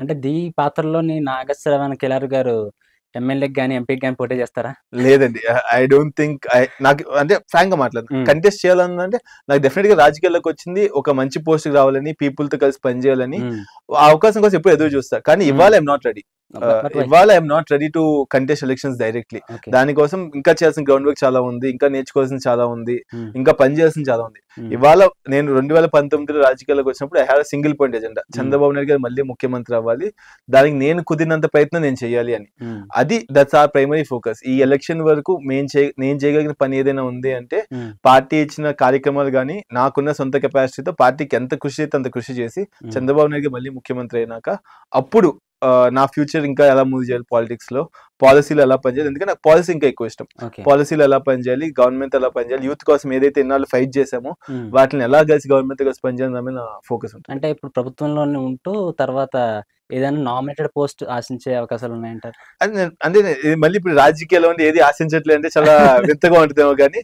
అంటే 'ఢీ' పాత్రలోని నాగశ్రవణ కిలారు గారు ఎమ్మెల్యేకి గాని, ఎంపీకి గాని పోటీ చేస్తారా? లేదండి. ఐ డోంట్ థింక్ నాకు అంటే ఫ్రాంక్‌గా మాట్లాడను. కంటెస్ట్ చేయాలనంటే నాకు డెఫినిట్‌గా రాజకీయాల్లోకొచ్చింది ఒక మంచి పోస్ట్‌కి రావాలని, పీపుల్‌తో కలిసి పనిచేయాలని, ఆ అవకాశం కోసం ఎప్పుడు ఎదురు చూస్తా. కానీ ఇవాళ ఐయామ్ నాట్ రెడీ. ఇవాళ I'm not ready to contest elections directly. దానికోసం ఇంకా చేయాల్సిన గ్రౌండ్ వర్క్ చాలా ఉంది. ఇంకా నేర్చుకోవాల్సింది చాలా ఉంది. ఇంకా పని చేయాల్సింది చాలా ఉంది. ఇవాళ నేను 2019లో రాజకీయాల్లోకి వచ్చినప్పుడు I have a single point agenda. Chandrababu Naidu గారు మళ్ళీ ముఖ్యమంత్రి అవ్వాలి. దానికి నేను కుదిరినంత ప్రయత్నం నేను చేయాలి అని. అది దట్స్ ఆర్ ప్రైమరీ ఫోకస్. ఈ ఎలక్షన్ వరకు నేను చేయగలిగిన పని ఏదైనా ఉంది అంటే పార్టీ ఇచ్చిన కార్యక్రమాలు గానీ, నాకున్న సొంత కెపాసిటీతో పార్టీకి ఎంత కృషి అయితే అంత కృషి చేసి చంద్రబాబు నాయుడు గారు మళ్ళీ ముఖ్యమంత్రి అయినాక అప్పుడు నా ఫ్యూచర్ ఇంకా ఎలా మూవ్ చేయాలి పాలిటిక్స్ లో, పాలసీలు ఎలా పనిచేయాలి, ఎందుకంటే నాకు పాలసీ ఇంకా ఎక్కువ ఇష్టం. పాలసీలు ఎలా పనిచేయాలి, గవర్నమెంట్ ఎలా పనిచేయాలి, యూత్ కోసం ఏదైతే ఇన్నాళ్ళు ఫైట్ చేసామో వాటిని ఎలా కలిసి గవర్నమెంట్ కలిసి పనిచేయాలి మీద నా ఫోకస్ ఉంటుంది. అంటే ఇప్పుడు ప్రభుత్వంలోనే ఉంటూ తర్వాత ఏదైనా నామినేటెడ్ పోస్ట్ ఆశించే అవకాశాలు ఉన్నాయంటారు? అంటే మళ్ళీ ఇప్పుడు రాజకీయాల్లో ఉండి ఏది ఆశించట్లేదు అంటే చాలా వింతగా ఉంటుందేమో కానీ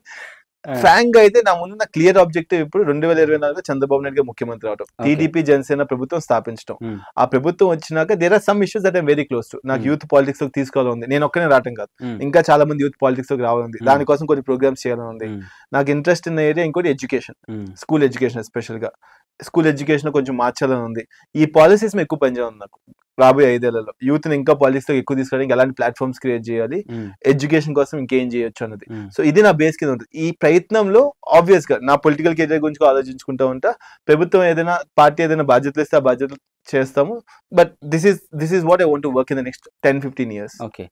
ఫ్రాంక్ గా అయితే నా ముందు నా క్లియర్ ఆబ్జెక్టివ్ ఇప్పుడు 2024లో చంద్రబాబు నాయుడు గారు ముఖ్యమంత్రి అవడం, టీడీపీ జనసేన ప్రభుత్వం స్థాపించడం. ఆ ప్రభుత్వం వచ్చినాక there are some issues that I'm very close to. నాకు యూత్ పాలిటిక్స్ లోకి తీసుకోవాలని ఉంది. నేను ఒక్కనే రావడం కాదు, ఇంకా చాలా మంది యూత్ పాలిటిక్స్ లోకి రావాలని, దానికోసం కొన్ని ప్రోగ్రామ్స్ చేయాలని ఉంది. నాకు ఇంట్రెస్ట్ ఉన్న ఏరియా ఇంకోటి ఎడ్యుకేషన్, స్కూల్ ఎడ్యుకేషన్, ఎస్పెషల్ గా స్కూల్ ఎడ్యుకేషన్ కొంచెం మార్చాలని ఉంది. ఈ పాలసీస్ ఎక్కువ పనిచేయాలి నాకు రాబోయే 5 ఏళ్లలో. యూత్ ని ఇంకా పాలిటిక్స్ లో ఎక్కువ తీసుకోవడానికి ఎలాంటి ప్లాట్ఫామ్స్ క్రియేట్ చేయాలి, ఎడ్యుకేషన్ కోసం ఇంకేం చేయొచ్చు అన్నది. సో ఇది నా బేస్ కింద ఉంటుంది. ఈ ప్రయత్నంలో ఆబ్వియస్ గా నా పొలిటికల్ కెరీర్ గురించి ఆలోచించుకుంటా ఉంటా. ప్రభుత్వం ఏదైనా పార్టీ ఏదైనా బాధ్యతలు ఇస్తే ఆ బాధ్యతలు చేస్తాము. But this is what I want to work in the next 10-15 years. Okay.